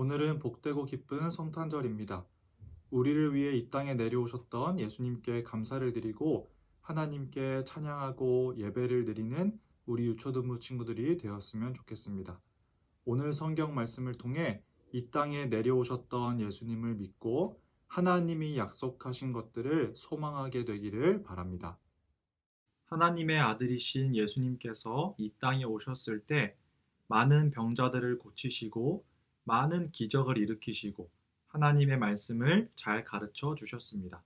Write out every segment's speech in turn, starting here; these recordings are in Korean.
오늘은 복되고 기쁜 성탄절입니다. 우리를 위해 이 땅에 내려오셨던 예수님께 감사를 드리고 하나님께 찬양하고 예배를 드리는 우리 유초등부 친구들이 되었으면 좋겠습니다. 오늘 성경 말씀을 통해 이 땅에 내려오셨던 예수님을 믿고 하나님이 약속하신 것들을 소망하게 되기를 바랍니다. 하나님의 아들이신 예수님께서 이 땅에 오셨을 때 많은 병자들을 고치시고 많은 기적을 일으키시고 하나님의 말씀을 잘 가르쳐 주셨습니다.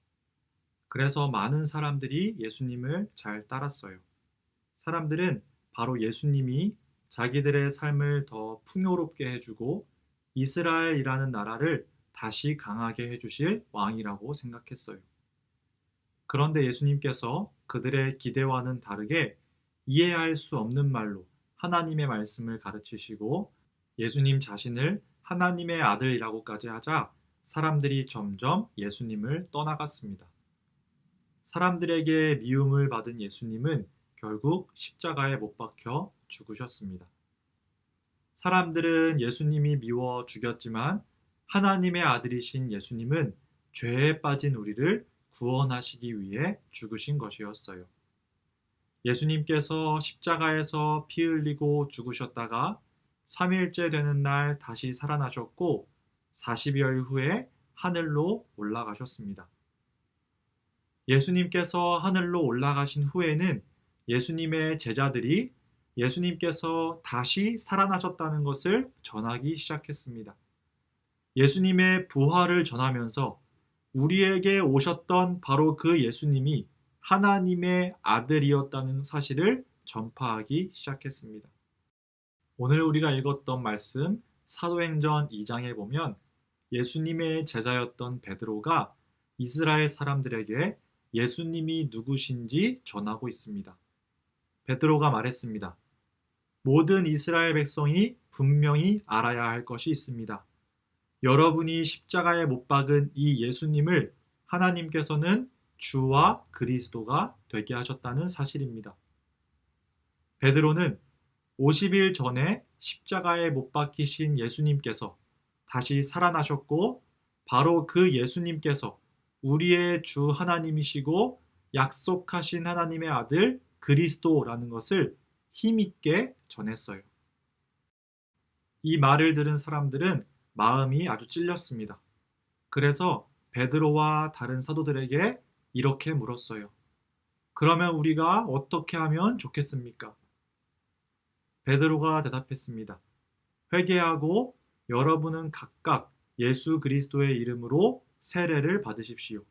그래서 많은 사람들이 예수님을 잘 따랐어요. 사람들은 바로 예수님이 자기들의 삶을 더 풍요롭게 해주고 이스라엘이라는 나라를 다시 강하게 해주실 왕이라고 생각했어요. 그런데 예수님께서 그들의 기대와는 다르게 이해할 수 없는 말로 하나님의 말씀을 가르치시고 예수님 자신을 하나님의 아들이라고까지 하자 사람들이 점점 예수님을 떠나갔습니다. 사람들에게 미움을 받은 예수님은 결국 십자가에 못 박혀 죽으셨습니다. 사람들은 예수님이 미워 죽였지만 하나님의 아들이신 예수님은 죄에 빠진 우리를 구원하시기 위해 죽으신 것이었어요. 예수님께서 십자가에서 피 흘리고 죽으셨다가 3일째 되는 날 다시 살아나셨고 40일 후에 하늘로 올라가셨습니다. 예수님께서 하늘로 올라가신 후에는 예수님의 제자들이 예수님께서 다시 살아나셨다는 것을 전하기 시작했습니다. 예수님의 부활을 전하면서 우리에게 오셨던 바로 그 예수님이 하나님의 아들이었다는 사실을 전파하기 시작했습니다. 오늘 우리가 읽었던 말씀 사도행전 2장에 보면 예수님의 제자였던 베드로가 이스라엘 사람들에게 예수님이 누구신지 전하고 있습니다. 베드로가 말했습니다. 모든 이스라엘 백성이 분명히 알아야 할 것이 있습니다. 여러분이 십자가에 못 박은 이 예수님을 하나님께서는 주와 그리스도가 되게 하셨다는 사실입니다. 베드로는 50일 전에 십자가에 못 박히신 예수님께서 다시 살아나셨고 바로 그 예수님께서 우리의 주 하나님이시고 약속하신 하나님의 아들 그리스도라는 것을 힘있게 전했어요. 이 말을 들은 사람들은 마음이 아주 찔렸습니다. 그래서 베드로와 다른 사도들에게 이렇게 물었어요. 그러면 우리가 어떻게 하면 좋겠습니까? 베드로가 대답했습니다. 회개하고 여러분은 각각 예수 그리스도의 이름으로 세례를 받으십시오.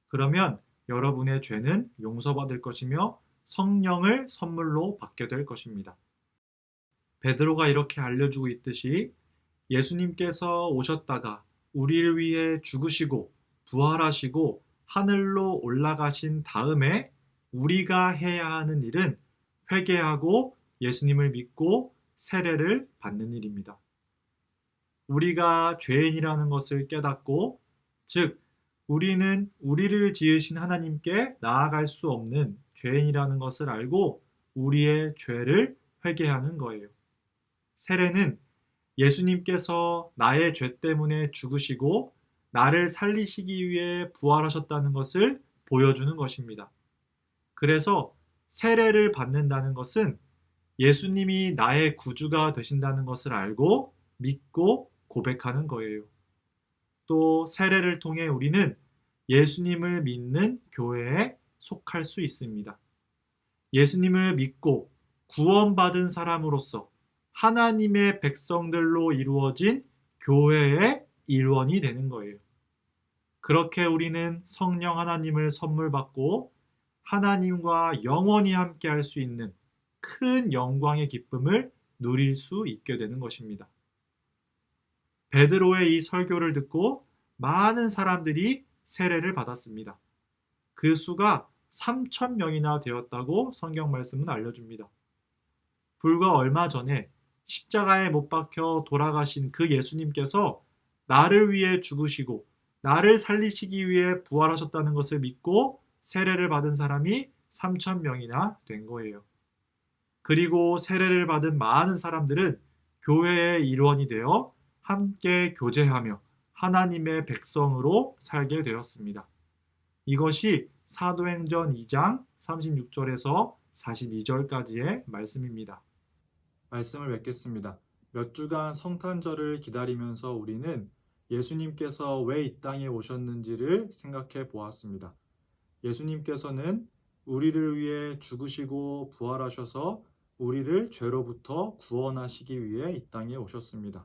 그러면 여러분의 죄는 용서받을 것이며 성령을 선물로 받게 될 것입니다. 베드로가 이렇게 알려주고 있듯이 예수님께서 오셨다가 우리를 위해 죽으시고 부활하시고 하늘로 올라가신 다음에 우리가 해야 하는 일은 회개하고 예수님을 믿고 세례를 받는 일입니다. 우리가 죄인이라는 것을 깨닫고, 즉 우리는 우리를 지으신 하나님께 나아갈 수 없는 죄인이라는 것을 알고 우리의 죄를 회개하는 거예요. 세례는 예수님께서 나의 죄 때문에 죽으시고 나를 살리시기 위해 부활하셨다는 것을 보여주는 것입니다. 그래서 세례를 받는다는 것은 예수님이 나의 구주가 되신다는 것을 알고 믿고 고백하는 거예요. 또 세례를 통해 우리는 예수님을 믿는 교회에 속할 수 있습니다. 예수님을 믿고 구원받은 사람으로서 하나님의 백성들로 이루어진 교회의 일원이 되는 거예요. 그렇게 우리는 성령 하나님을 선물 받고 하나님과 영원히 함께 할 수 있는 큰 영광의 기쁨을 누릴 수 있게 되는 것입니다. 베드로의 이 설교를 듣고 많은 사람들이 세례를 받았습니다. 그 수가 3,000명이나 되었다고 성경 말씀은 알려줍니다. 불과 얼마 전에 십자가에 못 박혀 돌아가신 그 예수님께서 나를 위해 죽으시고 나를 살리시기 위해 부활하셨다는 것을 믿고 세례를 받은 사람이 3,000명이나 된 거예요. 그리고 세례를 받은 많은 사람들은 교회의 일원이 되어 함께 교제하며 하나님의 백성으로 살게 되었습니다. 이것이 사도행전 2장 36절에서 42절까지의 말씀입니다. 말씀을 맺겠습니다. 몇 주간 성탄절을 기다리면서 우리는 예수님께서 왜 이 땅에 오셨는지를 생각해 보았습니다. 예수님께서는 우리를 위해 죽으시고 부활하셔서 우리를 죄로부터 구원하시기 위해 이 땅에 오셨습니다.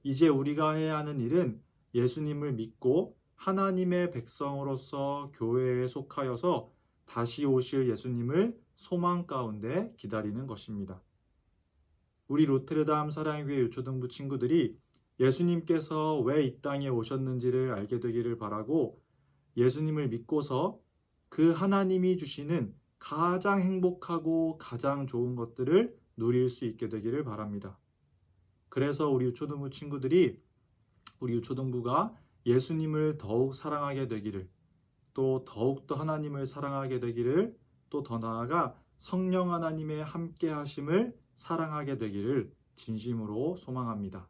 이제 우리가 해야 하는 일은 예수님을 믿고 하나님의 백성으로서 교회에 속하여서 다시 오실 예수님을 소망 가운데 기다리는 것입니다. 우리 로테르담 사랑교회 유초등부 친구들이 예수님께서 왜 이 땅에 오셨는지를 알게 되기를 바라고 예수님을 믿고서 그 하나님이 주시는 가장 행복하고 가장 좋은 것들을 누릴 수 있게 되기를 바랍니다. 그래서 우리 유초등부 친구들이 우리 유초등부가 예수님을 더욱 사랑하게 되기를, 또 더욱더 하나님을 사랑하게 되기를, 또 더 나아가 성령 하나님의 함께 하심을 사랑하게 되기를 진심으로 소망합니다.